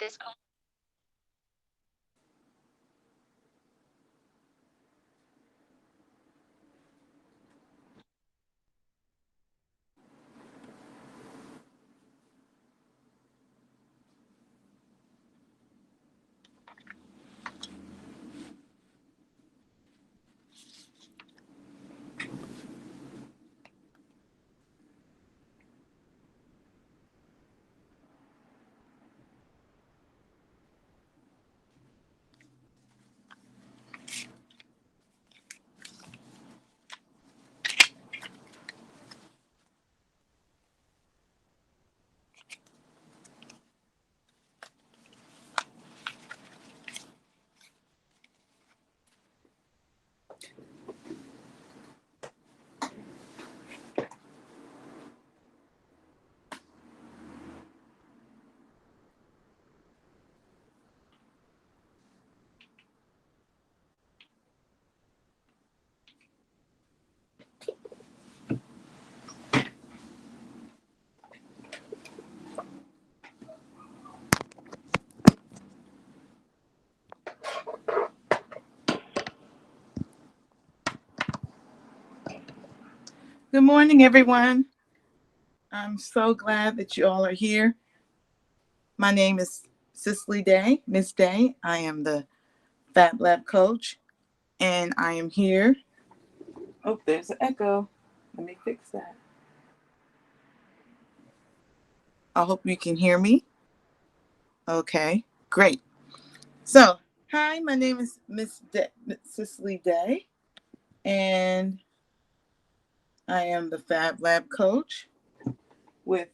This Good morning, everyone. I'm so glad that you all are here. My name is Cicely Day, Miss Day. I am the Fab Lab coach, and I am here. Oh, there's an echo. Let me fix that. I hope you can hear me. Okay, great. So, hi, my name is Miss Cicely Day, and I am the Fab Lab coach with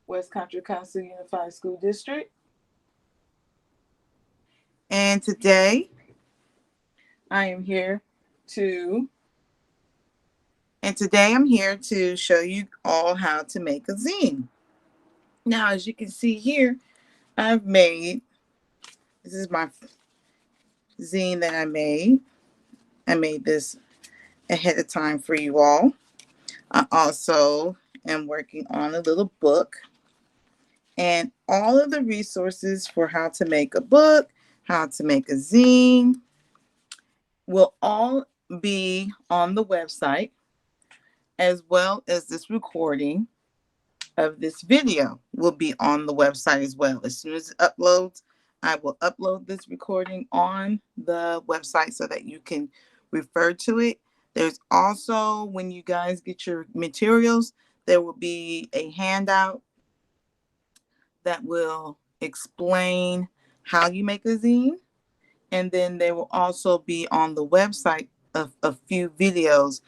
West Contra Costa Unified School District. And today I am here to and today I'm here to show you all how to make a zine. Now, as you can see here, I've made, this is my zine that I made. I made this ahead of time for you all. I also am working on a little book, and all of the resources for how to make a book, how to make a zine will all be on the website, as well as this recording of this video will be on the website as well. As soon as it uploads, I will upload this recording on the website so that you can refer to it. There's also, when you guys get your materials, there will be a handout that will explain how you make a zine. And then there will also be on the website a few videos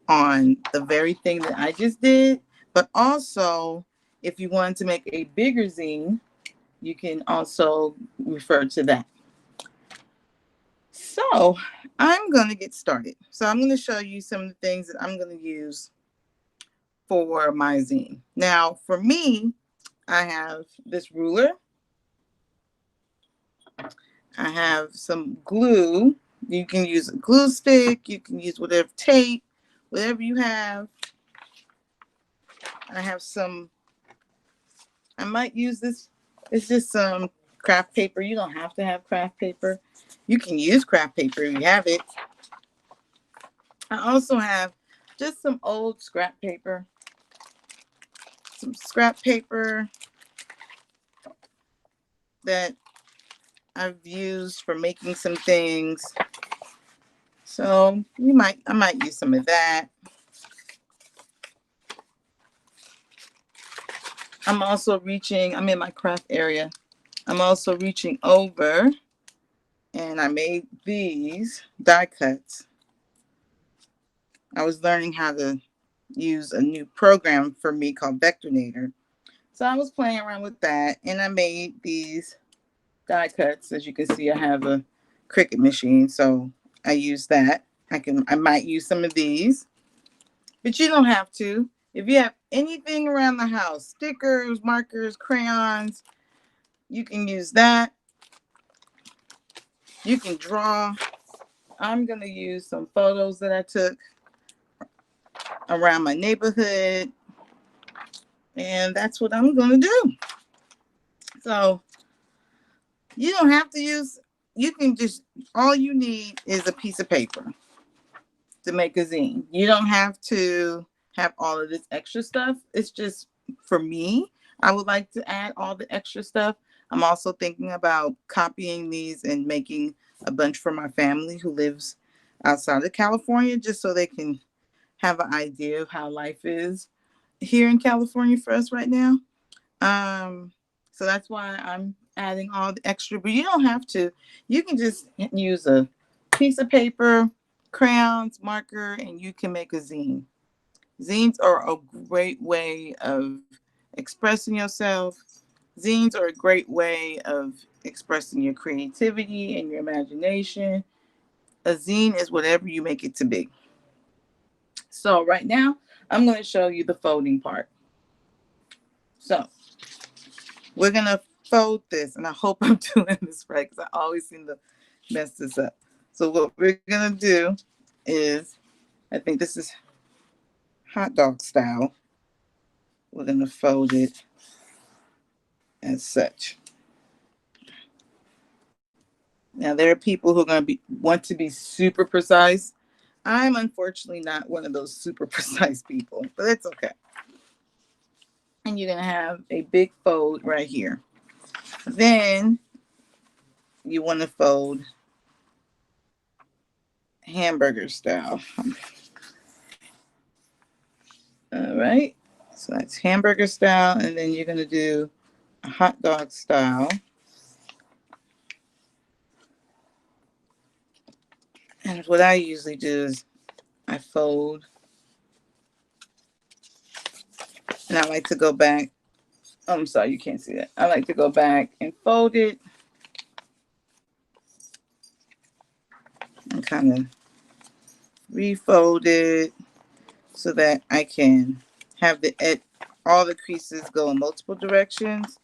on the very thing that I just did. But also, if you want to make a bigger zine, you can also refer to that. So I'm going to get started. So I'm going to show you some of the things that I'm going to use for my zine. Now, for me, I have this ruler. I have some glue. You can use a glue stick. You can use whatever tape, whatever you have. I have some, I might use this. It's just some craft paper. You don't have to have craft paper. You can use craft paper if you have it. I also have just some old scrap paper. Some scrap paper that I've used for making some things. So I might use some of that. I'm in my craft area. I'm also reaching over, and I made these die cuts. I was learning how to use a new program for me called Vectornator. So I was playing around with that, and I made these die cuts. As you can see, I have a Cricut machine, so I use that. I might use some of these, but you don't have to. If you have anything around the house, stickers, markers, crayons, you can use that. You can draw. I'm going to use some photos that I took around my neighborhood, and that's what I'm going to do. So You don't have to use, you can just, all you need is a piece of paper to make a zine. You don't have to have all of this extra stuff. It's just for me, I would like to add all the extra stuff. I'm also thinking about copying these and making a bunch for my family who lives outside of California, just so they can have an idea of how life is here in California for us right now. Um, so that's why I'm adding all the extra, but you don't have to. You can just use a piece of paper, crayons, marker, and you can make a zine. Zines are a great way of expressing yourself. Zines are a great way of expressing your creativity and your imagination. A zine is whatever you make it to be. So right now, I'm going to show you the folding part. So we're gonna fold this, and I hope I'm doing this right because I always seem to mess this up. So what we're gonna do is, I think this is hot dog style. We're gonna fold it as such. Now there are people who are gonna be want to be super precise. I'm unfortunately not one of those super precise people, but it's okay. And you're gonna have a big fold right here. Then you want to fold hamburger style. All right. So that's hamburger style. And then you're going to do a hot dog style. And what I usually do is I fold. And I like to go back. Oh, I'm sorry, you can't see that. I like to go back and fold it. And kind of refold it so that I can have all the creases go in multiple directions.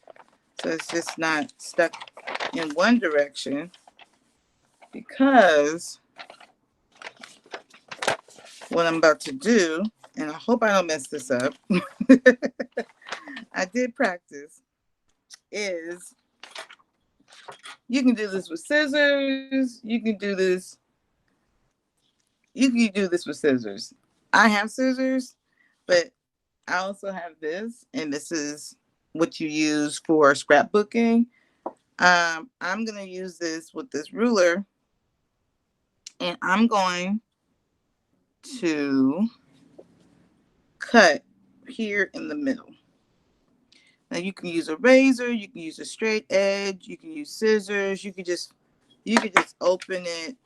So it's just not stuck in one direction, because what I'm about to do, and I hope I don't mess this up, I did practice, is you can do this with scissors, you can do this with scissors. I have scissors, but I also have this, and this is what you use for scrapbooking. I'm going to use this with this ruler, and I'm going to cut here in the middle. Now you can use a razor, you can use a straight edge, you can use scissors, you could just open it.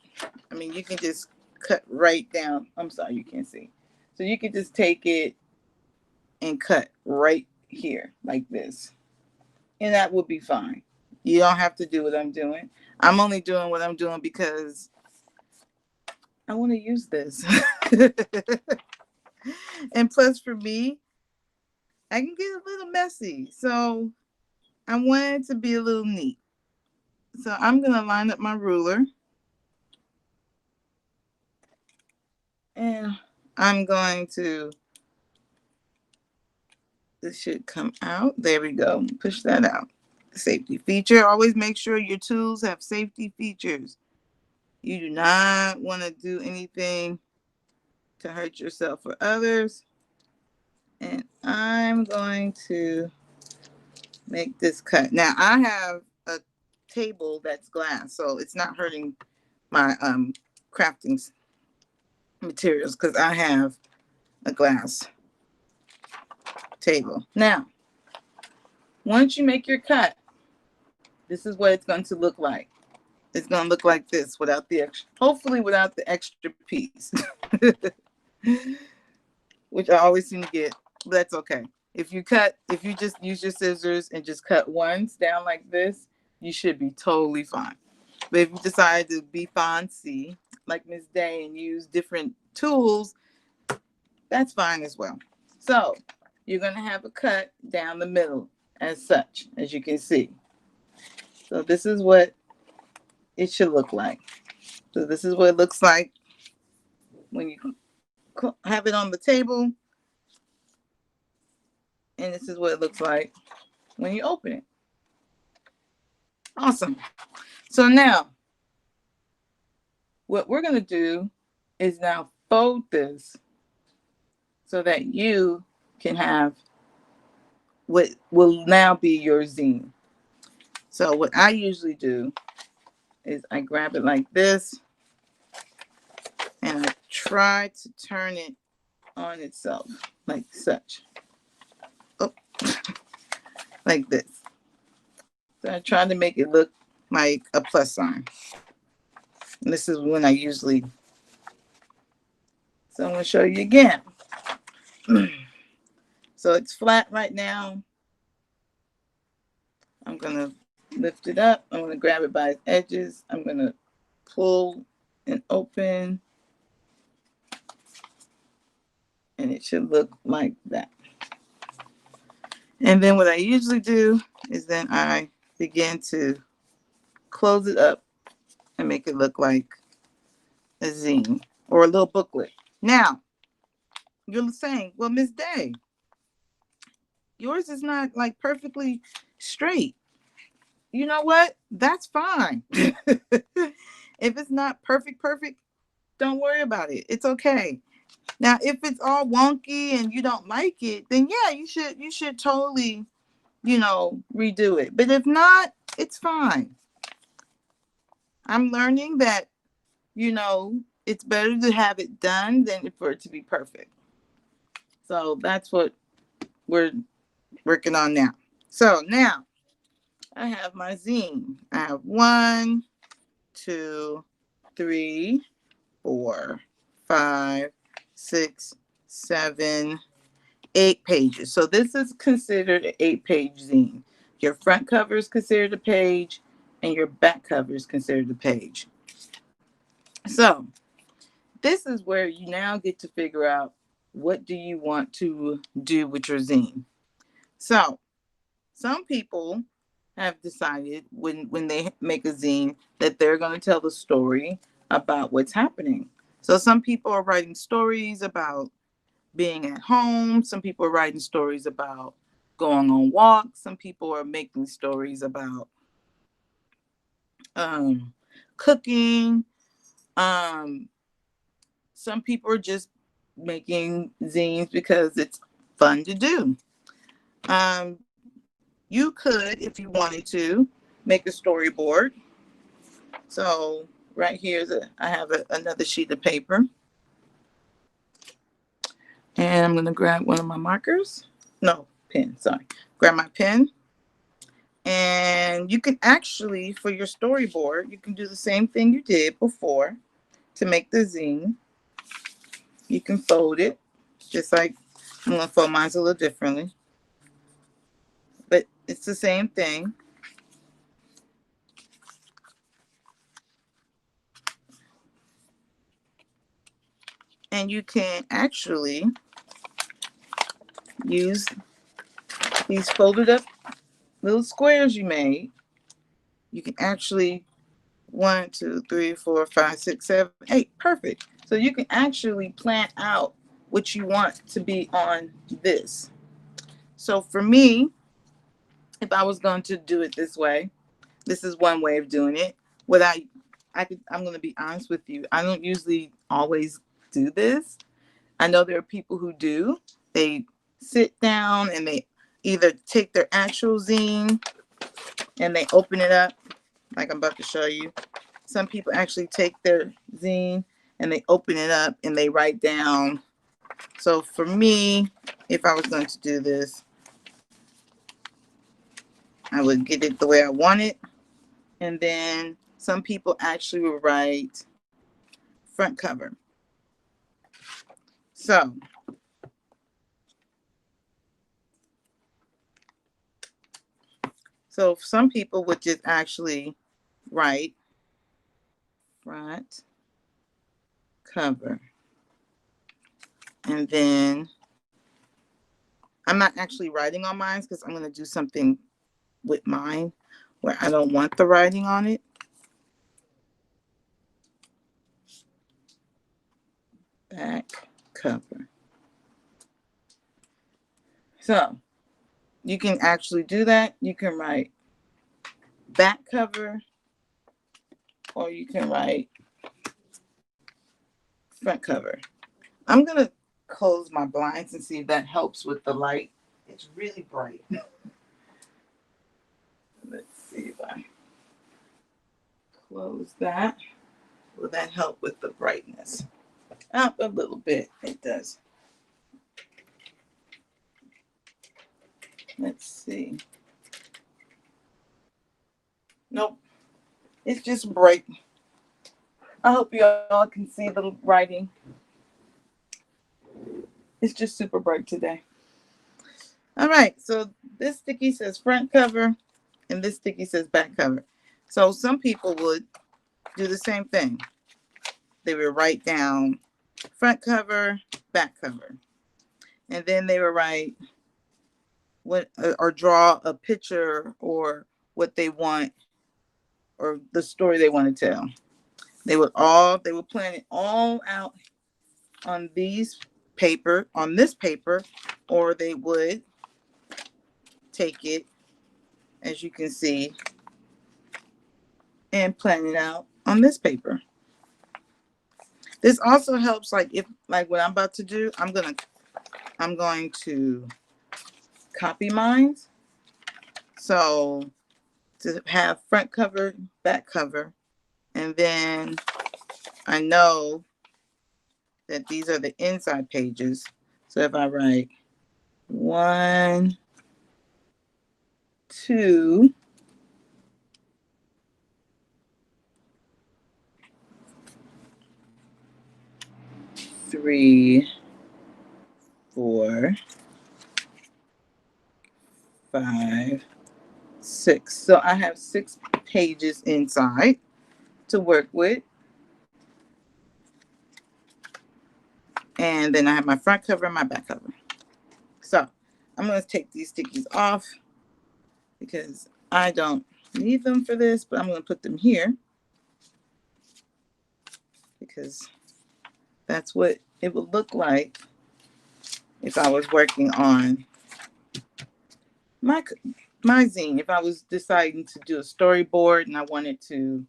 I mean, you can just cut right down. I'm sorry, you can't see. So you could just take it and cut right here like this. And that would be fine. You don't have to do what I'm doing. I'm only doing what I'm doing because I want to use this. And plus for me, I can get a little messy. So I want it to be a little neat. So I'm going to line up my ruler. And I'm going to, this should come out. There we go. Push that out. Safety feature. Always make sure your tools have safety features. You do not want to do anything to hurt yourself or others. And I'm going to make this cut. Now I have a table that's glass, so it's not hurting my crafting materials because I have a glass table. Now, once you make your cut, this is what it's going to look like. It's going to look like this without the extra, hopefully without the extra piece, which I always seem to get, but that's okay. If you just use your scissors and just cut once down like this, you should be totally fine. But if you decide to be fancy, like Miss Day, and use different tools, that's fine as well. So you're going to have a cut down the middle as such, as you can see. So this is what it should look like. So this is what it looks like when you have it on the table. And this is what it looks like when you open it. Awesome. So now what we're going to do is now fold this so that you can have what will now be your zine. So what I usually do is I grab it like this and I try to turn it on itself like such. Oh, like this. So I try to make it look like a plus sign. And this is when I usually, so I'm going to show you again. So it's flat right now. I'm going to lift it up. I'm going to grab it by its edges. I'm going to pull and open. And it should look like that. And then what I usually do is then I begin to close it up and make it look like a zine or a little booklet. Now, you're saying, well, Miss Day, yours is not like perfectly straight. You know what? That's fine. If it's not perfect, don't worry about it. It's okay. Now, if it's all wonky and you don't like it, then yeah, you should totally, redo it. But if not, it's fine. I'm learning that, it's better to have it done than for it to be perfect. So that's what we're working on now. So now I have my zine. I have 1, 2, 3, 4, 5, 6, 7, 8 pages. So this is considered an 8-page zine. Your front cover is considered a page, and your back cover is considered a page. So this is where you now get to figure out what do you want to do with your zine. So some people have decided when they make a zine that they're going to tell the story about what's happening. So some people are writing stories about being at home. Some people are writing stories about going on walks. Some people are making stories about cooking. Some people are just making zines because it's fun to do. Um, you could, if you wanted to, make a storyboard. So right here, I have another sheet of paper. And I'm going to grab one of my markers. No, pen, sorry. Grab my pen. And you can actually, for your storyboard, you can do the same thing you did before to make the zine. You can fold it, just like I'm going to fold mine a little differently. But it's the same thing. And you can actually use these folded up little squares you made. You can actually 1, 2, 3, 4, 5, 6, 7, 8. Perfect. So you can actually plan out what you want to be on this. So for me, if I was going to do it this way, this is one way of doing it. I'm going to be honest with you. I don't usually always do this. I know there are people who do. They sit down and they either take their actual zine and they open it up, like I'm about to show you. Some people actually take their zine and they open it up and they write down. So for me, if I was going to do this, I would get it the way I want it. And then some people actually will write front cover. So some people would just actually write front cover. And then I'm not actually writing on mine because I'm going to do something with mine where I don't want the writing on it. Back cover. So you can actually do that. You can write back cover, or you can write front cover. I'm going to close my blinds and see if that helps with the light. It's really bright. Let's see if I close that. Will that help with the brightness? Up a little bit. It does. Let's see. Nope. It's just bright. I hope you all can see the writing. It's just super bright today. All right. So this sticky says front cover and this sticky says back cover. So some people would do the same thing. They would write down front cover, back cover. And then they would write what or draw a picture or what they want or the story they want to tell. They would plan it all out on this paper, or they would take it, as you can see, and plan it out on this paper. This also helps, like what I'm about to do, I'm going to copy mine. So to have front cover, back cover, and then I know that these are the inside pages. So if I write 1, 2, 3, 4, 5, 6. So I have 6 pages inside to work with. And then I have my front cover and my back cover. So I'm going to take these stickies off because I don't need them for this, but I'm going to put them here because that's what it would look like if I was working on my zine. If I was deciding to do a storyboard and I wanted to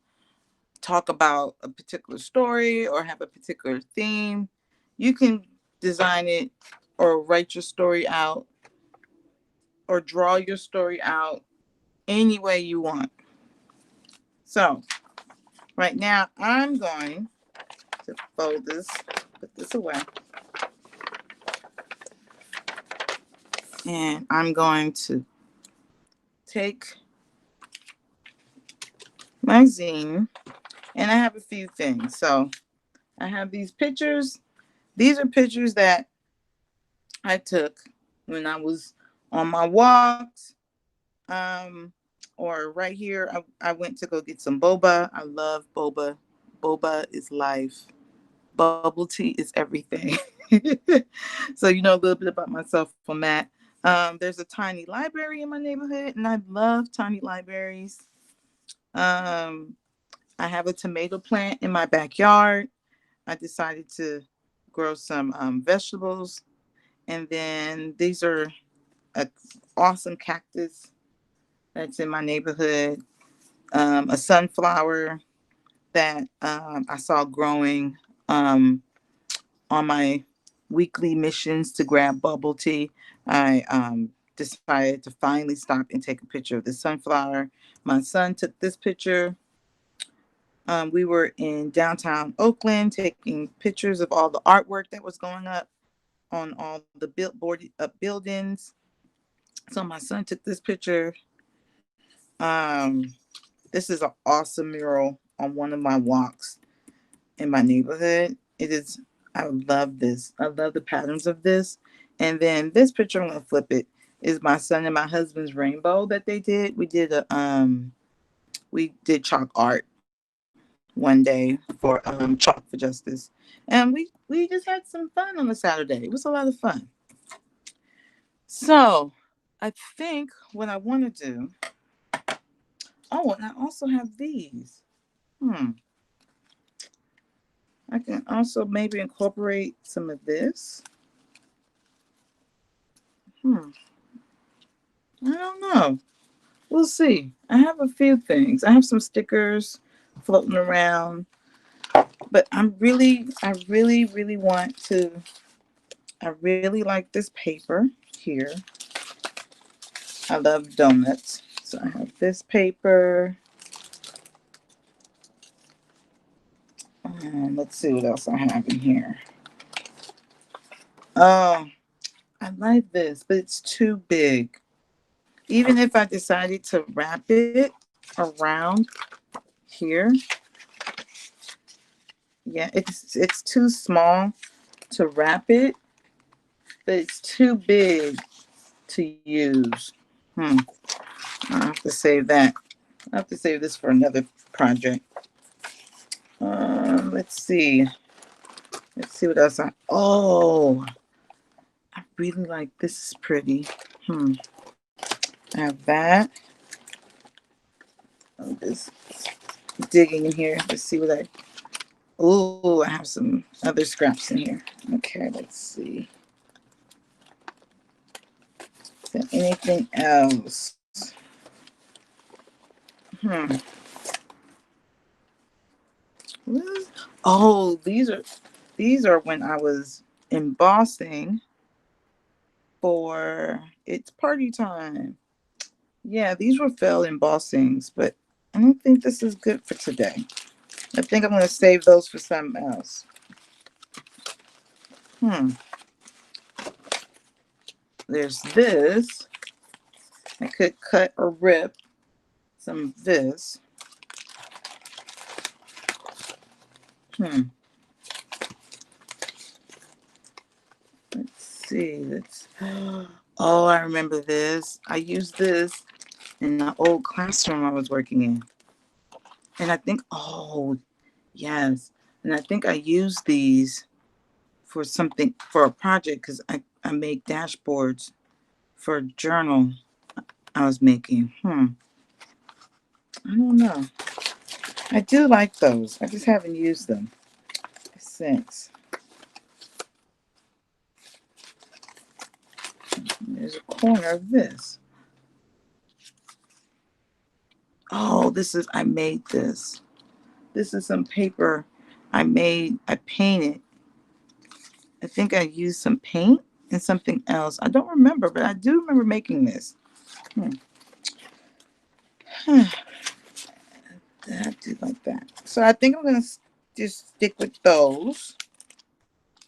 talk about a particular story or have a particular theme, you can design it or write your story out or draw your story out any way you want. So right now I'm going to fold this, put this away, and I'm going to take my zine, and I have a few things. So I have these pictures. These are pictures that I took when I was on my walks. Or right here, I went to go get some boba. I love boba. Boba is life. Bubble tea is everything. So you know a little bit about myself from that. There's a tiny library in my neighborhood, and I love tiny libraries. I have a tomato plant in my backyard. I decided to grow some vegetables. And then these are an awesome cactus that's in my neighborhood. A sunflower that I saw growing on my weekly missions to grab bubble tea. I decided to finally stop and take a picture of the sunflower. My son took this picture. We were in downtown Oakland taking pictures of all the artwork that was going up on all the buildings. So my son took this picture. This is an awesome mural on one of my walks in my neighborhood. I love this. I love the patterns of this. And then this picture, I'm gonna flip it, is my son and my husband's rainbow that they did. We did chalk art one day for Chalk for Justice. And we just had some fun on a Saturday. It was a lot of fun. So I think what I want to do, oh, and I also have these. I can also maybe incorporate some of this. I don't know. we'll see. I have a few things. I have some stickers floating around, but I really want to. I really like this paper here. I love donuts, so I have this paper. Let's see what else I have in here. Oh, I like this, but it's too big. Even if I decided to wrap it around here, yeah, it's too small to wrap it, but it's too big to use. I have to save that. I have to save this for another project. Let's see. Let's see what else oh, I really like this. Is pretty. I have that. I'm just digging in here. Let's see what I. Oh, I have some other scraps in here. Okay, let's see. Is there anything else? Hmm. Oh, these are when I was embossing for It's Party Time. Yeah, these were failed embossings, but I don't think this is good for today. I think I'm going to save those for something else. There's this. I could cut or rip some of this. Let's see. Oh, I remember this. I used this in the old classroom I was working in. And I think, oh, yes. And I think I used these for something, for a project, because I make dashboards for a journal I was making. I don't know. I do like those. I just haven't used them since. There's a corner of this. Oh, I made this. This is some paper I painted. I think I used some paint and something else. I don't remember, but I do remember making this. I do like that. So I think I'm going to just stick with those.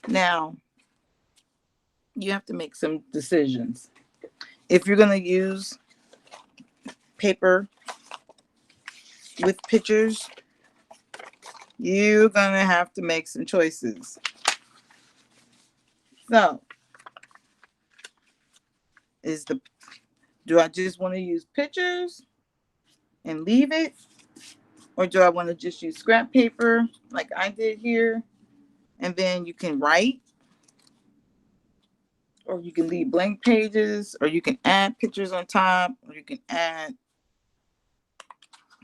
Now, you have to make some decisions. If you're going to use paper with pictures, you're going to have to make some choices. So, do I just want to use pictures and leave it? Or do I want to just use scrap paper like I did here? And then you can write, or you can leave blank pages, or you can add pictures on top, or you can add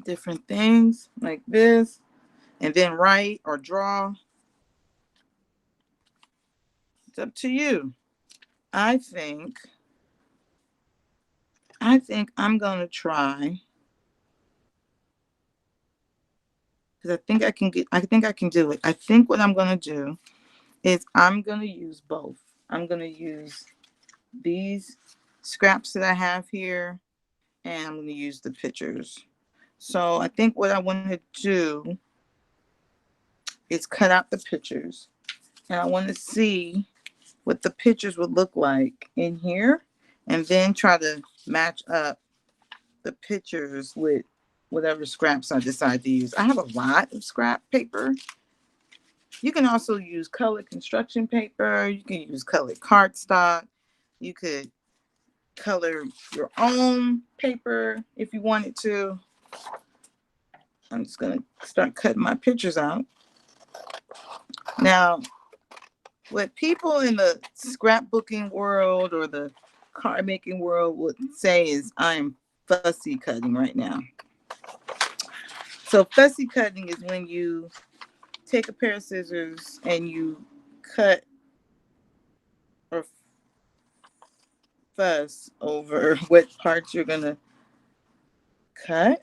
different things like this, and then write or draw. It's up to you. I think I'm gonna try, because I think I can do it. I think what I'm gonna do is I'm gonna use both. I'm gonna use these scraps that I have here, and I'm gonna use the pictures. So I think what I want to do is cut out the pictures, and I want to see what the pictures would look like in here, and then try to match up the pictures with whatever scraps I decide to use. I have a lot of scrap paper. You can also use colored construction paper. You can use colored cardstock. You could color your own paper if you wanted to. I'm just going to start cutting my pictures out. Now, what people in the scrapbooking world or the card making world would say is I'm fussy cutting right now. So fussy cutting is when you take a pair of scissors and you cut or fuss over what parts you're gonna cut.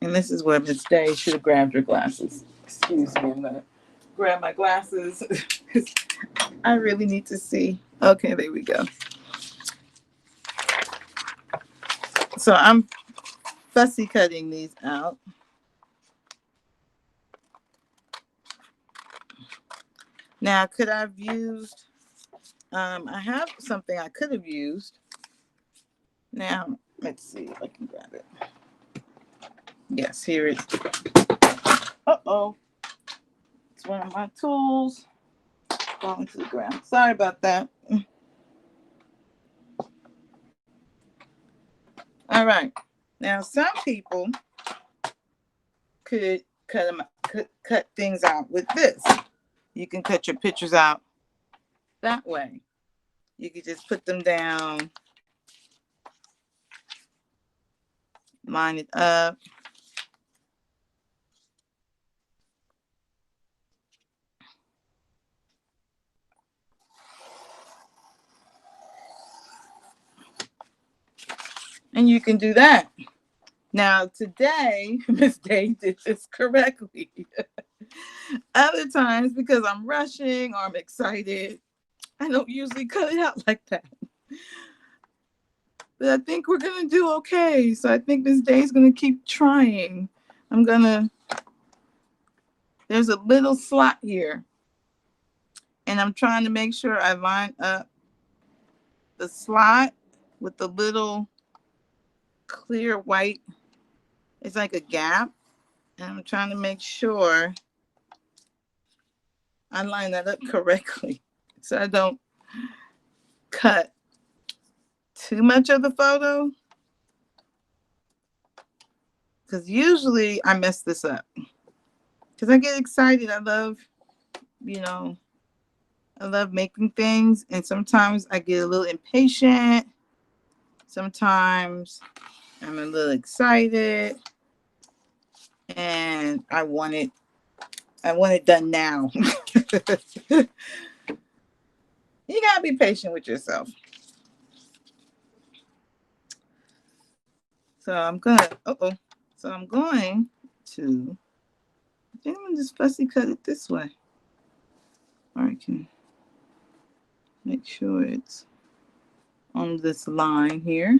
And this is where Miss Day should have grabbed her glasses. Excuse me, I'm gonna grab my glasses because I really need to see. Okay, there we go. So I'm fussy cutting these out. Now, could I have used, I have something I could have used. Now, let's see if I can grab it. Yes, here it is. Uh-oh. It's one of my tools falling to the ground. Sorry about that. All right. Now, some people could cut things out with this. You can cut your pictures out that way. You could just put them down, line it up. And you can do that. Now, today, Miss Day did this correctly. Other times, because I'm rushing or I'm excited, I don't usually cut it out like that. But I think we're going to do okay. So I think Miss Day's going to keep trying. There's a little slot here. And I'm trying to make sure I line up the slot with the little clear white. It's like a gap. And I'm trying to make sure I line that up correctly so I don't cut too much of the photo. Because usually I mess this up. Because I get excited. I love making things. And sometimes I get a little impatient. Sometimes I'm a little excited. And I want it done now. You gotta be patient with yourself. So I'm going to, I think I'm gonna just fussy cut it this way. Or I can make sure it's on this line here.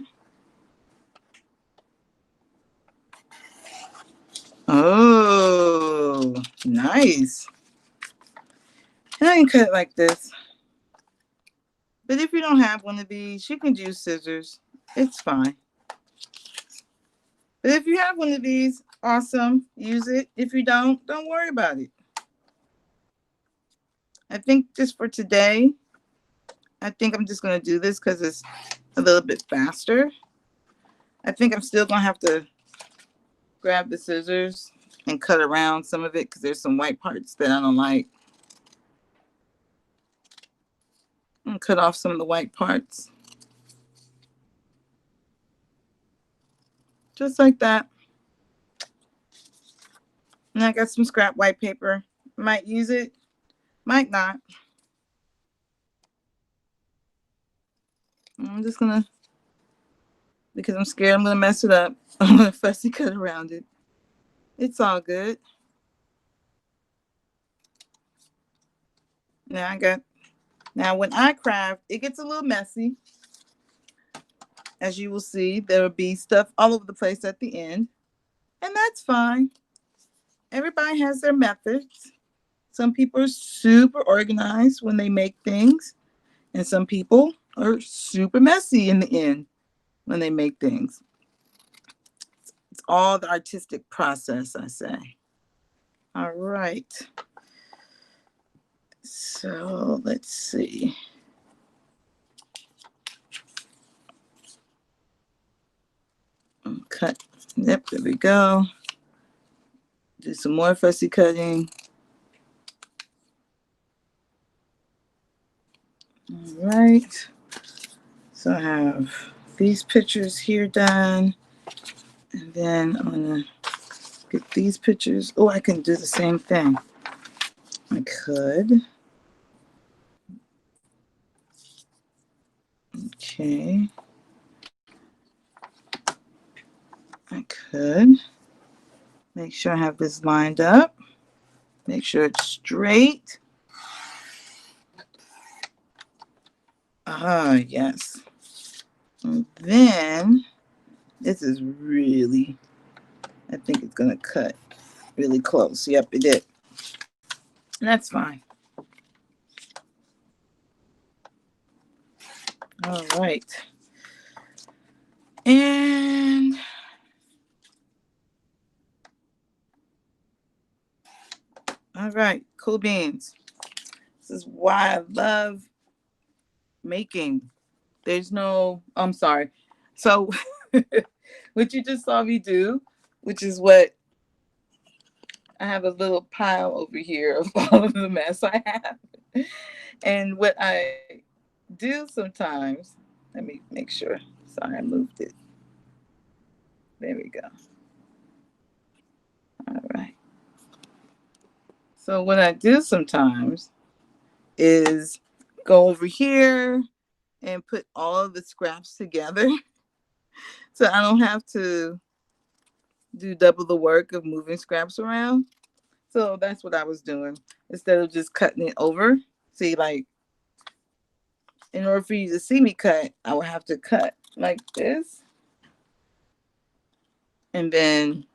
Oh, nice. And I can cut it like this. But if you don't have one of these, you can use scissors. It's fine. But if you have one of these, awesome. Use it. If you don't worry about it. I think just for today, I think I'm just going to do this because it's a little bit faster. I think I'm still going to have to grab the scissors and cut around some of it because there's some white parts that I don't like. And cut off some of the white parts. Just like that. And I got some scrap white paper. Might use it, might not. I'm just gonna, because I'm scared I'm gonna mess it up, I'm gonna fussy cut around it. It's all good. Now when I craft, it gets a little messy. As you will see, there will be stuff all over the place at the end. And that's fine. Everybody has their methods. Some people are super organized when they make things. And some people are super messy in the end when they make things. It's all the artistic process, I say. All right. So let's see. Cut. Yep, there we go. Do some more fussy cutting. All right. So I have these pictures here done. And then I'm going to get these pictures. Oh, I can do the same thing. I could. Okay. I could make sure I have this lined up. Make sure it's straight. Ah, yes. And then this is really, I think it's going to cut really close. Yep, it did. That's fine. All right. And all right, cool beans. This is why I love making. There's no, I'm sorry. So what you just saw me do, which is what I have a little pile over here of all of the mess I have. And what I do sometimes, let me make sure. Sorry, I moved it. There we go. All right. So what I do sometimes is go over here and put all of the scraps together so I don't have to do double the work of moving scraps around. So that's what I was doing instead of just cutting it over. See, like, in order for you to see me cut, I would have to cut like this and then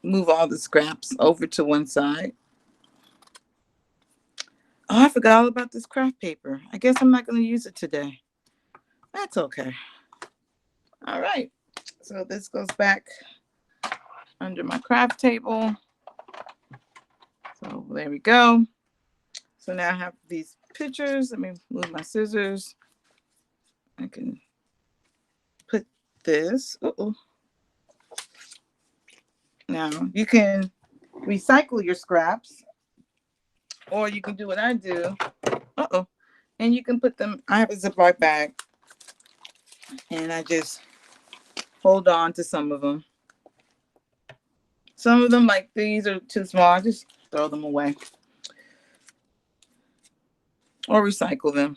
move all the scraps over to one side. Oh, I forgot all about this craft paper. I guess I'm not going to use it today. That's okay. All right. So this goes back under my craft table. So there we go. So now I have these pictures. Let me move my scissors. I can put this. Uh-oh. Now you can recycle your scraps, or you can do what I do. Uh-oh. And you can put them, I have a Ziploc bag, and I just hold on to some of them. Some of them, like these, are too small. I just throw them away or recycle them.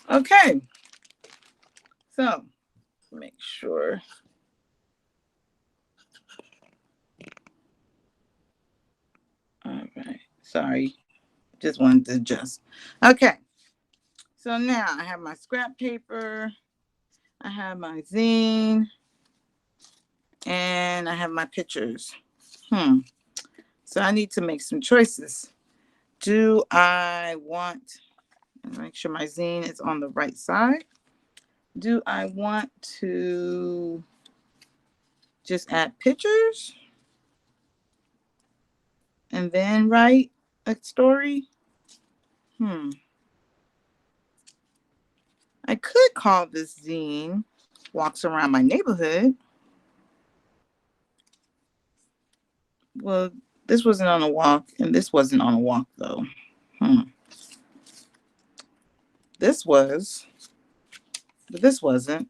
Okay. So make sure. All right. Sorry. Just wanted to adjust. Okay. So now I have my scrap paper. I have my zine. And I have my pictures. So I need to make some choices. Do I want, make sure my zine is on the right side. Do I want to just add pictures and then write a story? I could call this zine Walks Around My Neighborhood. Well, this wasn't on a walk, and this wasn't on a walk, though. This was, but this wasn't.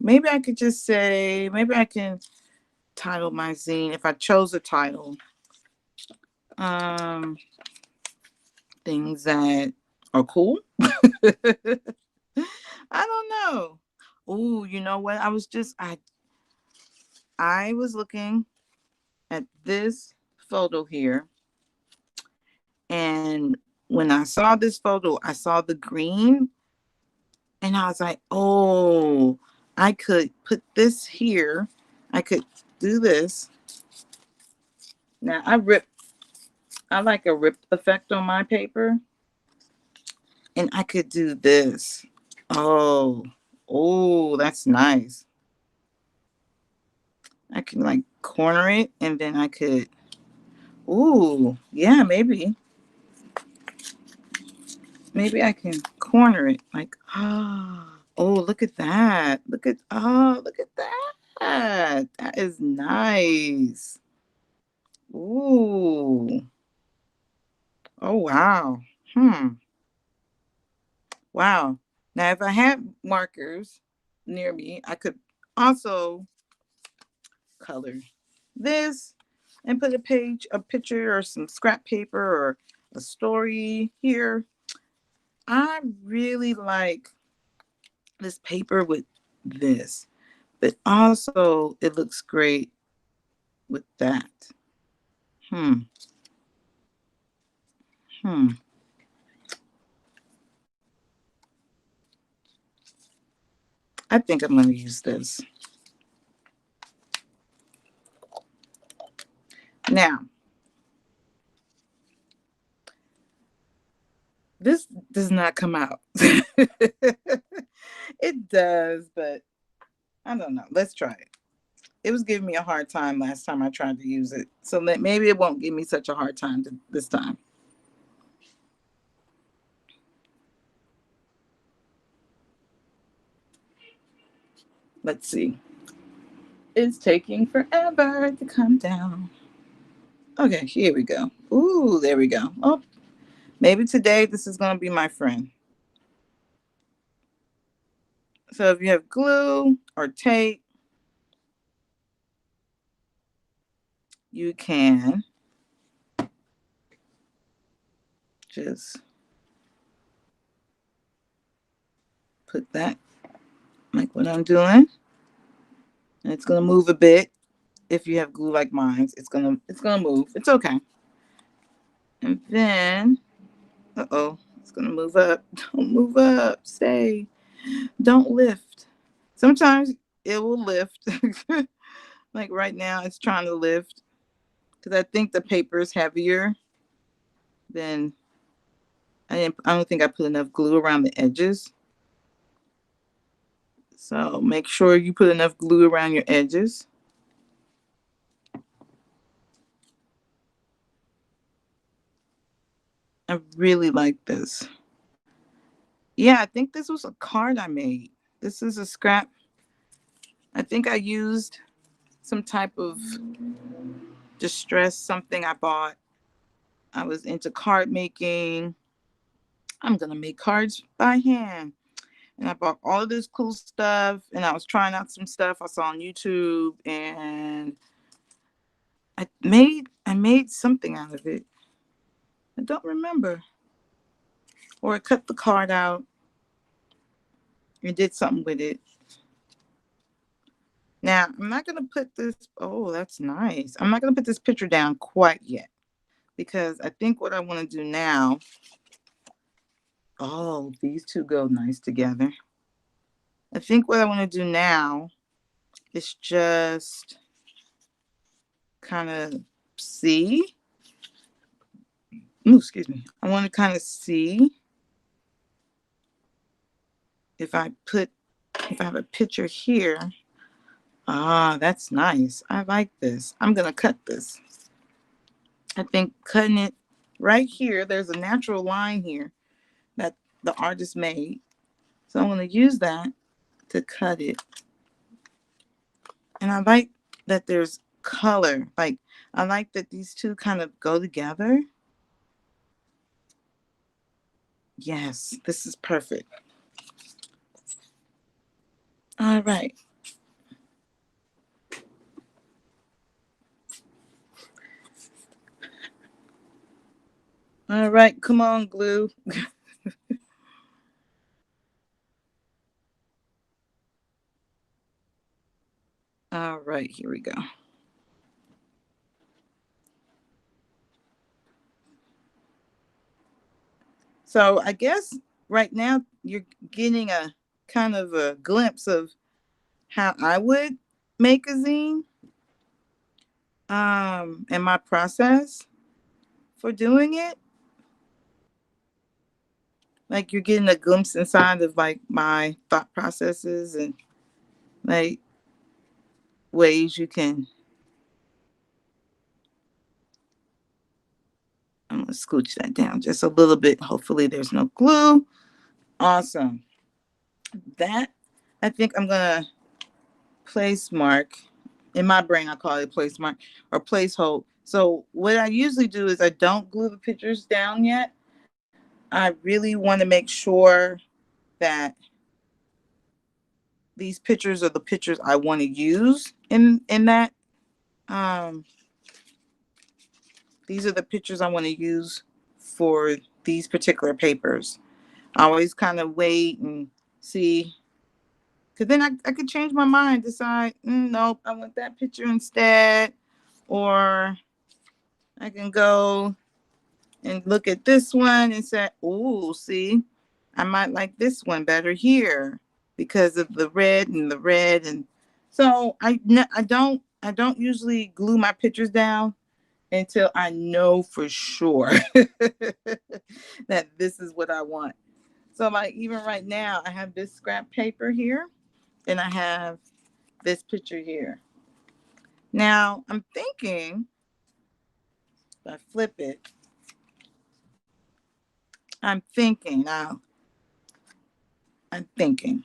Maybe I could just say, maybe I can title my zine, if I chose a title, things that are cool. I don't know. Oh, you know what? I was looking at this photo here, and when I saw this photo, I saw the green, and I was like, oh, I could put this here. I could do this. Now I like a rip effect on my paper, and I could do this. Oh, that's nice. I can like corner it, and then I could, ooh, yeah, maybe I can corner it like, oh, look at that. Look at that. That is nice. Ooh. Oh, wow. Wow. Now, if I had markers near me, I could also color this and put a picture or some scrap paper or a story here. I really like this paper with this, but also it looks great with that. Hmm. Hmm. I think I'm going to use this. Now, this does not come out. It does, but I don't know. Let's try it. It was giving me a hard time last time I tried to use it. So maybe it won't give me such a hard time this time. Let's see. It's taking forever to come down. Okay, here we go. Ooh, there we go. Oh, maybe today this is going to be my friend. So if you have glue or tape, you can just put that like what I'm doing. And it's going to move a bit. If you have glue like mine, it's gonna move. It's okay. And then, uh-oh, it's gonna move up. Don't move up. Stay. Don't lift. Sometimes it will lift. Like right now, it's trying to lift because I think the paper is heavier than I don't think I put enough glue around the edges. So make sure you put enough glue around your edges. I really like this. Yeah, I think this was a card I made. This is a scrap. I think I used some type of distress, something I bought. I was into card making. I'm going to make cards by hand. And I bought all of this cool stuff. And I was trying out some stuff I saw on YouTube. And I made something out of it. I don't remember. Or I cut the card out and did something with it. Now, I'm not going to put this. Oh, that's nice. I'm not going to put this picture down quite yet. Because I think what I want to do now. Oh, these two go nice together. I think what I want to do now is just kind of see. Ooh, excuse me. I want to kind of see if I have a picture here. Ah, that's nice. I like this. I'm going to cut this. I think cutting it right here, there's a natural line here that the artist made. So I'm going to use that to cut it. And I like that there's color. Like, I like that these two kind of go together. Yes, this is perfect. All right. All right. Come on, glue. All right. Here we go. So I guess right now you're getting a kind of a glimpse of how I would make a zine, and my process for doing it. Like you're getting a glimpse inside of like my thought processes and like ways you can. I'm gonna scooch that down just a little bit. Hopefully there's no glue. Awesome. That I think I'm gonna place mark. In my brain, I call it place mark or place hold. So what I usually do is I don't glue the pictures down yet. I really want to make sure that these pictures are the pictures I want to use in that. Um, these are the pictures I want to use for these particular papers. I always kind of wait and see. Because then I could change my mind, decide, nope, I want that picture instead. Or I can go and look at this one and say, "Ooh, see, I might like this one better here because of the red and the red." And so I don't usually glue my pictures down until I know for sure that this is what I want. So like even right now, I have this scrap paper here and I have this picture here. Now I'm thinking if I flip it, I'm thinking now. I'm thinking.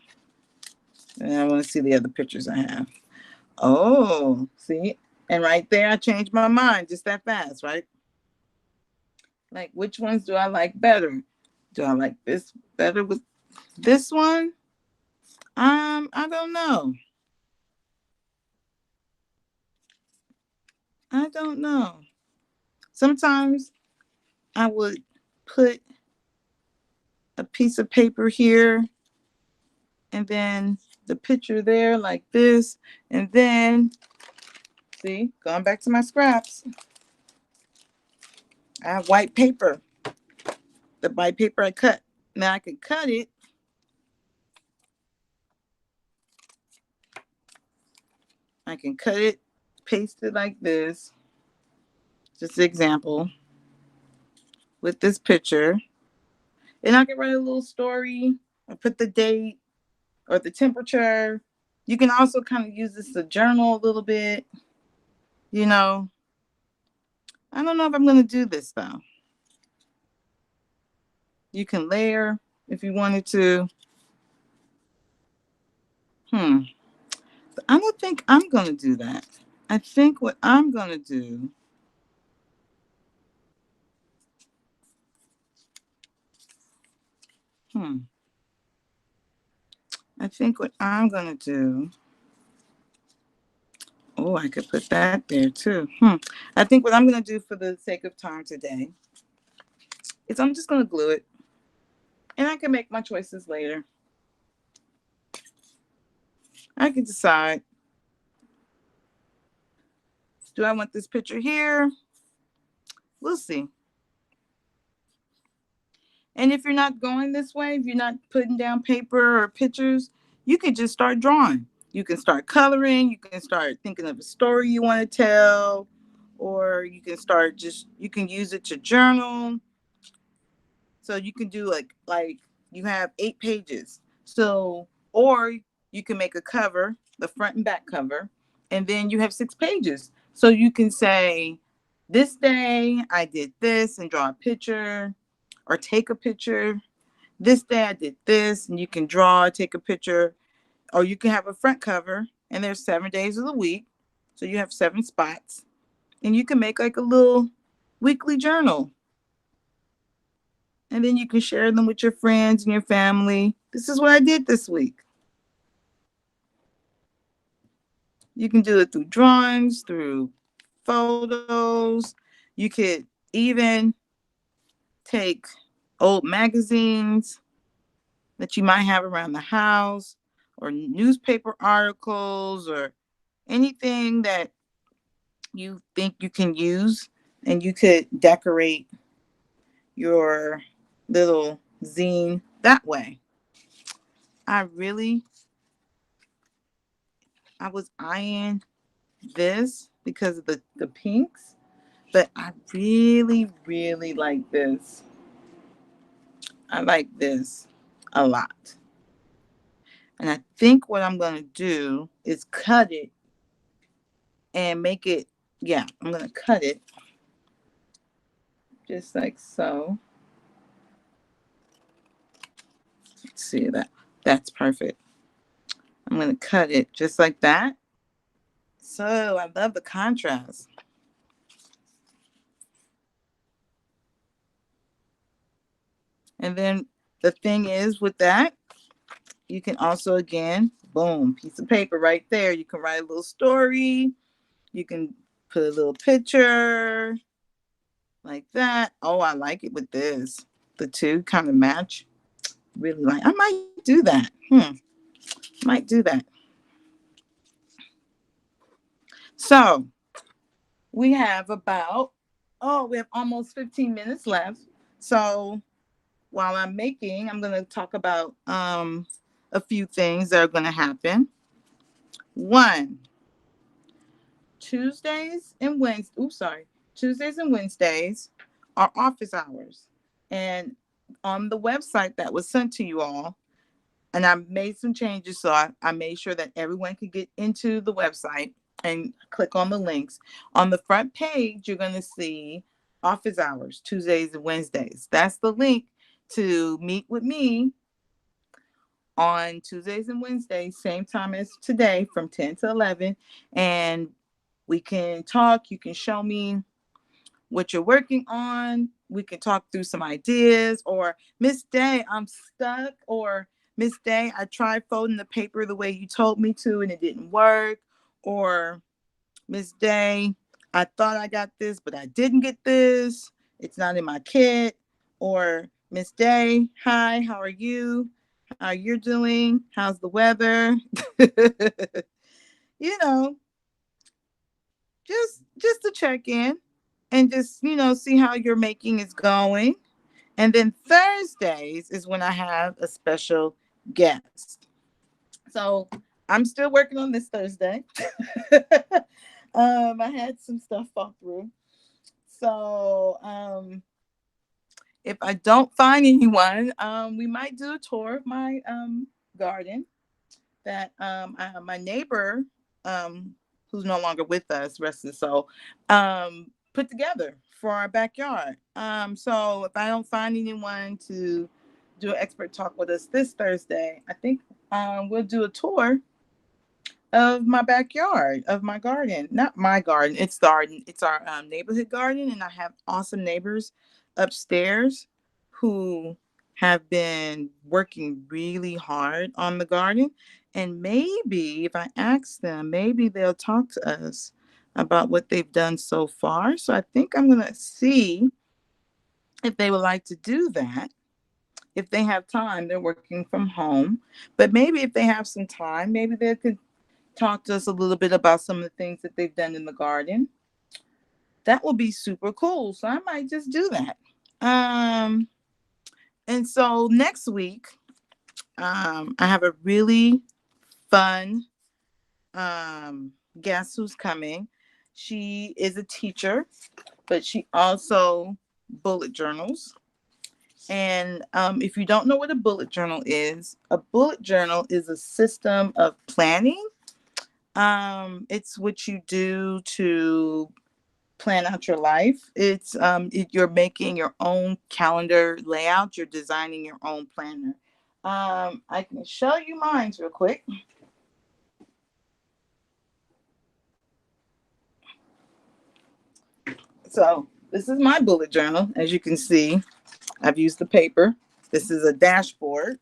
And I want to see the other pictures I have. Oh, see? And right there, I changed my mind just that fast, right? Like, which ones do I like better? Do I like this better with this one? I don't know. I don't know. Sometimes I would put a piece of paper here and then the picture there like this. And then, see, going back to my scraps, I have white paper. The white paper I cut. Now I can cut it. I can cut it, paste it like this. Just an example with this picture. And I can write a little story or put the date or the temperature. You can also kind of use this to journal a little bit. You know, I don't know if I'm going to do this though. You can layer if you wanted to. Hmm. I don't think I'm going to do that. I think what I'm going to do, hmm. I think what I'm going to do, oh, I could put that there too. I think what I'm going to do for the sake of time today is I'm just going to glue it and I can make my choices later. I can decide, do I want this picture here? We'll see. And if you're not going this way, if you're not putting down paper or pictures, you can just start drawing. You can start coloring. You can start thinking of a story you want to tell, or you can start you can use it to journal. So you can do like you have 8 pages. So, or you can make a cover, the front and back cover, and then you have 6 pages. So you can say, this day I did this and draw a picture or take a picture. This day I did this, and you can draw, take a picture, or you can have a front cover and there's 7 days of the week. So you have 7 spots and you can make like a little weekly journal, and then you can share them with your friends and your family. This is what I did this week. You can do it through drawings, through photos. You could even take old magazines that you might have around the house or newspaper articles or anything that you think you can use, and you could decorate your little zine that way. I really, I was eyeing this because of the pinks, but I really, really like this. I like this a lot. And I think what I'm going to do is cut it and make it, yeah, I'm going to cut it just like so. Let's see that. That's perfect. I'm going to cut it just like that. So I love the contrast. And then the thing is with that, you can also, again, boom, piece of paper right there. You can write a little story. You can put a little picture like that. Oh, I like it with this. The two kind of match. Really like. I might do that. Might do that. So we have about, we have almost 15 minutes left. So while I'm making, I'm going to talk about a few things that are going to happen. One, Tuesdays and Wednesdays are office hours. And on the website that was sent to you all, and I made some changes, so I made sure that everyone could get into the website and click on the links. On the front page, you're going to see office hours, Tuesdays and Wednesdays. That's the link to meet with me on Tuesdays and Wednesdays, same time as today from 10 to 11. And we can talk. You can show me what you're working on. We can talk through some ideas. Or, Miss Day, I'm stuck. Or, Miss Day, I tried folding the paper the way you told me to and it didn't work. Or, Miss Day, I thought I got this, but I didn't get this. It's not in my kit. Or, Miss Day, hi, how are you? How you're doing? How's the weather? you know, just to check in and just, see how your making is going. And then Thursdays is when I have a special guest. So I'm still working on this Thursday. I had some stuff fall through. So if I don't find anyone, we might do a tour of my garden that my neighbor, who's no longer with us, rest his soul, put together for our backyard. So if I don't find anyone to do an expert talk with us this Thursday, I think we'll do a tour of my backyard, of my garden. Not my garden, it's our neighborhood garden, and I have awesome neighbors upstairs who have been working really hard on the garden. And maybe if I ask them, maybe they'll talk to us about what they've done so far. So I think I'm going to see if they would like to do that. If they have time, they're working from home. But maybe if they have some time, maybe they could talk to us a little bit about some of the things that they've done in the garden. That will be super cool. So I might just do that. And so next week, I have a really fun guest who's coming. She is a teacher, but she also bullet journals. And if you don't know what a bullet journal is a system of planning. It's what you do to plan out your life. You're making your own calendar layout. You're designing your own planner. I can show you mine real quick. So this is my bullet journal. As you can see, I've used the paper. This is a dashboard.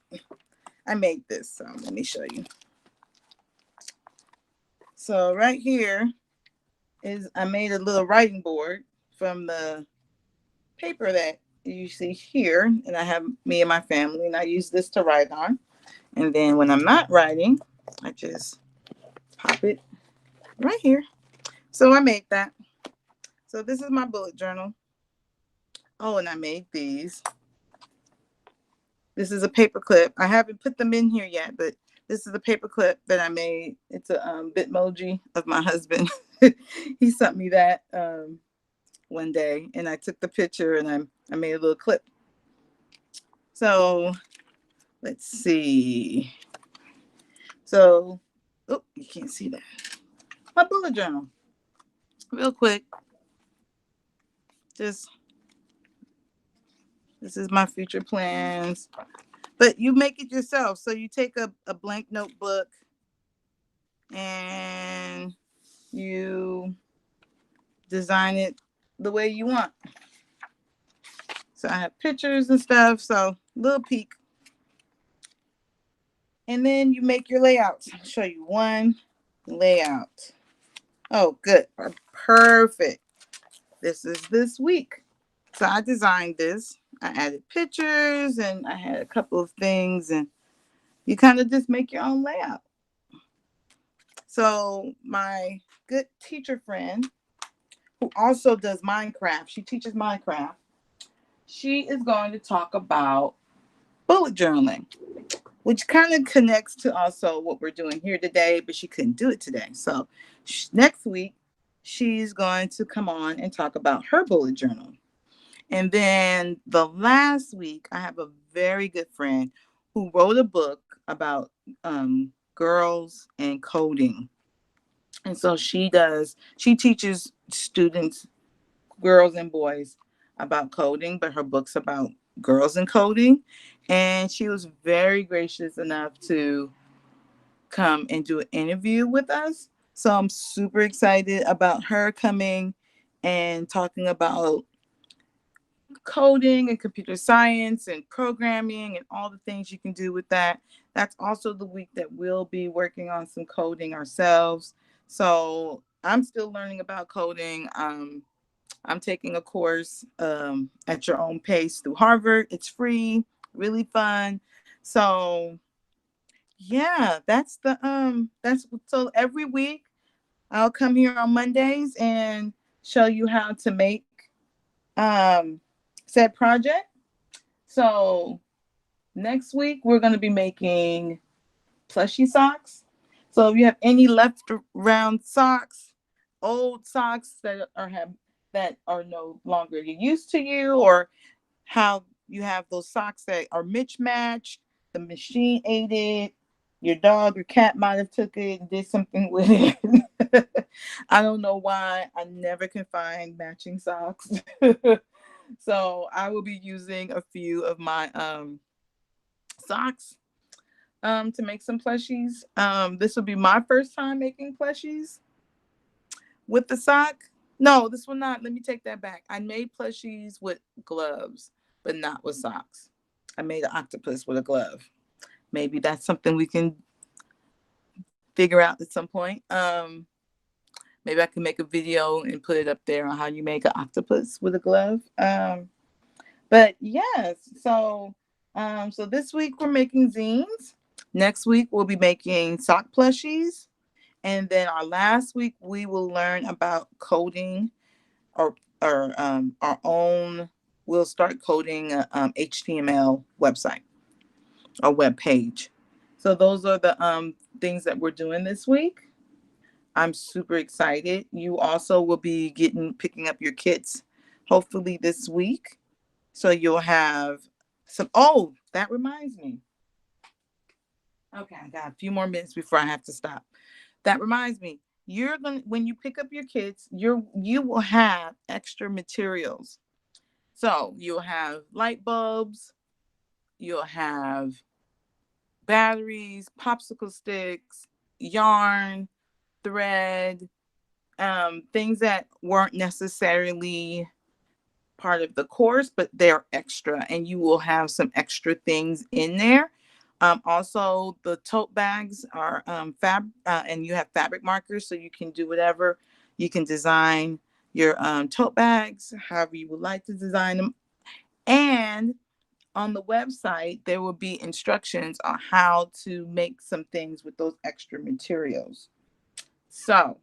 I made this, so let me show you. So right here is I made a little writing board from the paper that you see here, and I have me and my family, and I use this to write on. And then when I'm not writing, I just pop it right here. So I made that. So this is my bullet journal. Oh, and I made these. This is a paper clip. I haven't put them in here yet, but this is a paper clip that I made. It's a Bitmoji of my husband. He sent me that one day, and I took the picture and I made a little clip. So let's see. So, oh, you can't see that. My bullet journal. Real quick. Just, this is my future plans. But you make it yourself. So you take a blank notebook and you design it the way you want. So I have pictures and stuff. So little peek. And then you make your layouts. I'll show you one layout. Oh, good. Perfect. This is this week. So I designed this. I added pictures and I had a couple of things, and you kind of just make your own layout. So my good teacher friend who also does Minecraft, she teaches Minecraft. She is going to talk about bullet journaling, which kind of connects to also what we're doing here today, but she couldn't do it today. So next week, she's going to come on and talk about her bullet journal. And then the last week, I have a very good friend who wrote a book about girls and coding. And so she teaches students, girls and boys, about coding, but her book's about girls and coding. And she was very gracious enough to come and do an interview with us. So I'm super excited about her coming and talking about coding and computer science and programming and all the things you can do with that. That's also the week that we'll be working on some coding ourselves. So I'm still learning about coding. I'm taking a course at your own pace through Harvard. It's free, really fun. So yeah, that's so every week I'll come here on Mondays and show you how to make um said project. So next week we're going to be making plushie socks. So if you have any left around socks, old socks that are no longer used to you, or how you have those socks that are mismatched, the machine ate it, your dog or cat might have took it and did something with it. I don't know why I never can find matching socks. So I will be using a few of my socks to make some plushies. This will be my first time making plushies with the sock. No, this will not. Let me take that back. I made plushies with gloves, but not with socks. I made an octopus with a glove. Maybe that's something we can figure out at some point. Maybe I can make a video and put it up there on how you make an octopus with a glove. But yes, so this week we're making zines. Next week we'll be making sock plushies. And then our last week we will learn about coding or our own. We'll start coding a HTML website or web page. So those are the things that we're doing this week. I'm super excited. You also will be picking up your kits hopefully this week. So you'll have some. Oh, that reminds me. Okay, I got a few more minutes before I have to stop. That reminds me. You're going to when you pick up your kits, you will have extra materials. So you'll have light bulbs, you'll have batteries, popsicle sticks, yarn, thread, things that weren't necessarily part of the course, but they're extra, and you will have some extra things in there. Also, the tote bags are and you have fabric markers, so you can do whatever. You can design your tote bags however you would like to design them. And on the website, there will be instructions on how to make some things with those extra materials. So,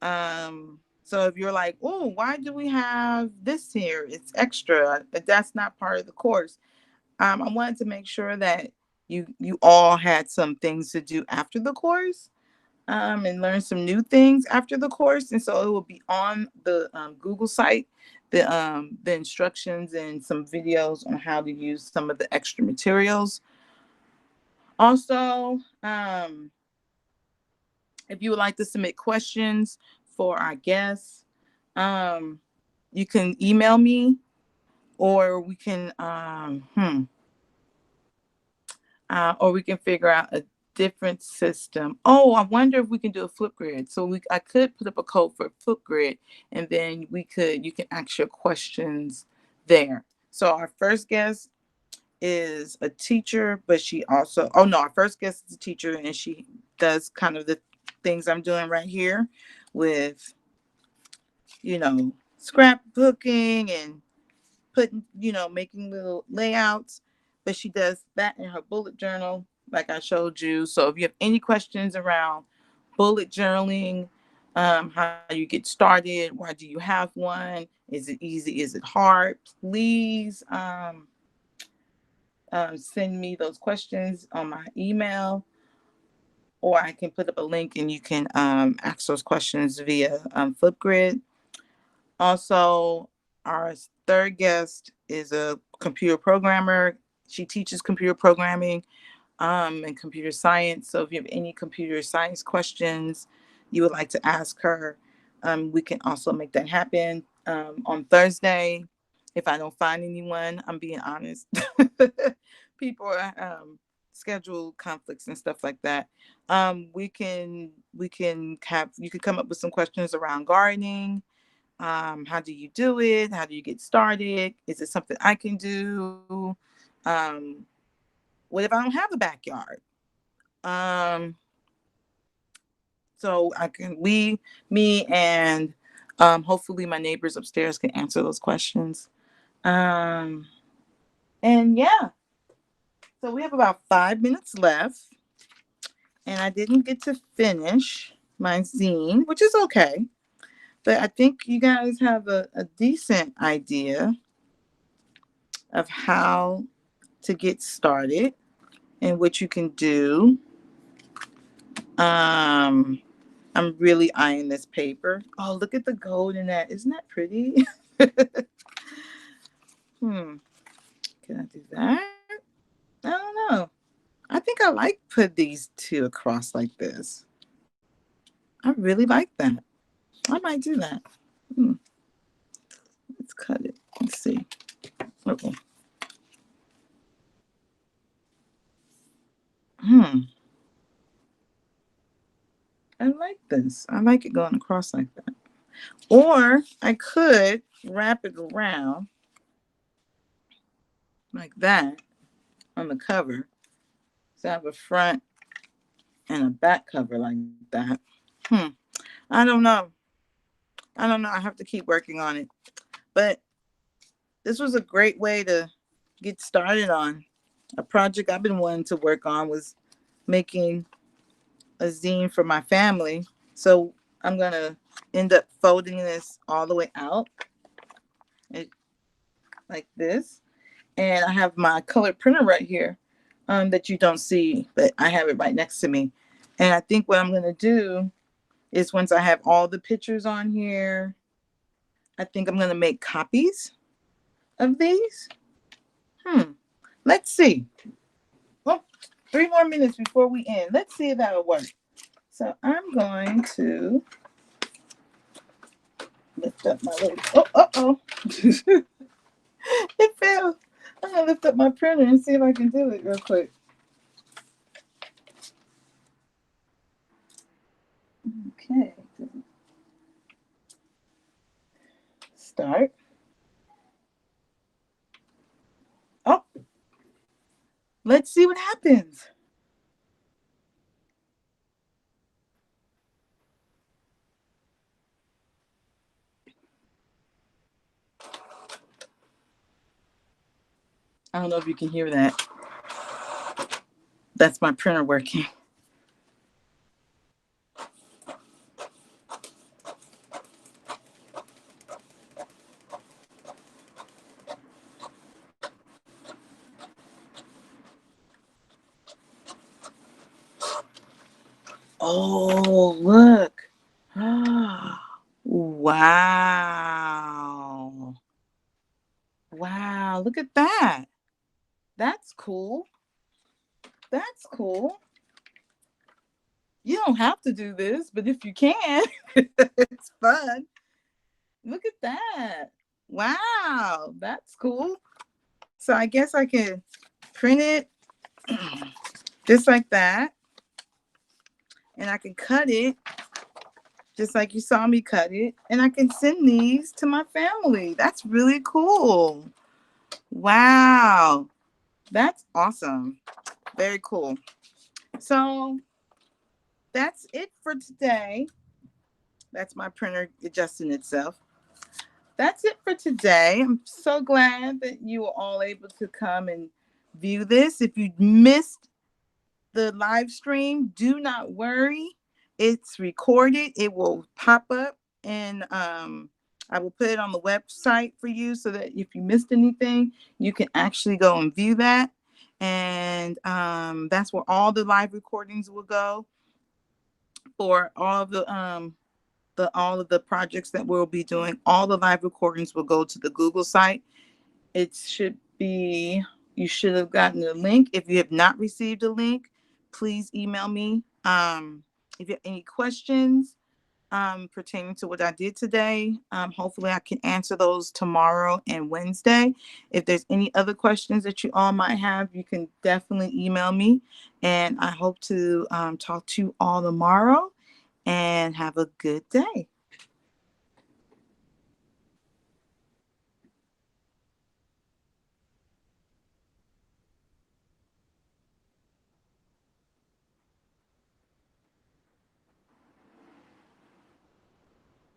so if you're like, oh, why do we have this here? It's extra. That's not part of the course. I wanted to make sure that you all had some things to do after the course, and learn some new things after the course. And so it will be on the Google site, the instructions and some videos on how to use some of the extra materials. Also, if you would like to submit questions for our guests, um, you can email me, or we can or we can figure out a different system. Oh, I wonder if we can do a Flipgrid. So I could put up a code for Flipgrid, and then you can ask your questions there. So our first guest is a teacher, but she also, oh no, our first guest is a teacher, and she does kind of the things I'm doing right here with, scrapbooking and making little layouts. But she does that in her bullet journal, like I showed you. So if you have any questions around bullet journaling, how you get started, why do you have one, is it easy, is it hard, please send me those questions on my email, or I can put up a link and you can ask those questions via Flipgrid. Also, our third guest is a computer programmer. She teaches computer programming and computer science. So if you have any computer science questions you would like to ask her, we can also make that happen on Thursday. If I don't find anyone, I'm being honest. People are schedule conflicts and stuff like that. We can have you can come up with some questions around gardening. How do you do it? How do you get started? Is it something I can do? What if I don't have a backyard? Um, so I can me and hopefully my neighbors upstairs can answer those questions. Um, and yeah, so we have about 5 minutes left, and I didn't get to finish my zine, which is okay. But I think you guys have a decent idea of how to get started and what you can do. Um, I'm really eyeing this paper. Oh, look at the gold in that. Isn't that pretty? Can I do that? I don't know. I think I like put these two across like this. I really like that. I might do that. Hmm. Let's cut it. Let's see. Okay. Hmm. I like this. I like it going across like that. Or I could wrap it around like that on the cover. So I have a front and a back cover like that. Hmm. I don't know. I don't know. I have to keep working on it. But this was a great way to get started on a project I've been wanting to work on, was making a zine for my family. So I'm going to end up folding this all the way out like this. And I have my color printer right here that you don't see, but I have it right next to me. And I think what I'm going to do is, once I have all the pictures on here, I think I'm going to make copies of these. Let's see. Well, 3 more minutes before we end. Let's see if that'll work. So I'm going to lift up my little, oh. It fell. I'm going to lift up my printer and see if I can do it real quick. Okay. Start. Oh, let's see what happens. I don't know if you can hear that. That's my printer working. Oh, look. Wow. Wow, look at that. That's cool. That's cool. You don't have to do this, but if you can, it's fun. Look at that. Wow, that's cool. So I guess I can print it just like that. And I can cut it just like you saw me cut it. And I can send these to my family. That's really cool. Wow. That's awesome. Very cool. So that's it for today. That's my printer adjusting itself. That's it for today. I'm so glad that you were all able to come and view this. If you missed the live stream, do not worry. it's recorded. It will pop up, and I will put it on the website for you so that if you missed anything, you can actually go and view that. And that's where all the live recordings will go for all of the projects that we'll be doing. All the live recordings will go to the Google site. It should be, you should have gotten the link. If you have not received a link, please email me. If you have any questions pertaining to what I did today, hopefully I can answer those tomorrow and Wednesday. If there's any other questions that you all might have, you can definitely email me. And I hope to talk to you all tomorrow, and have a good day.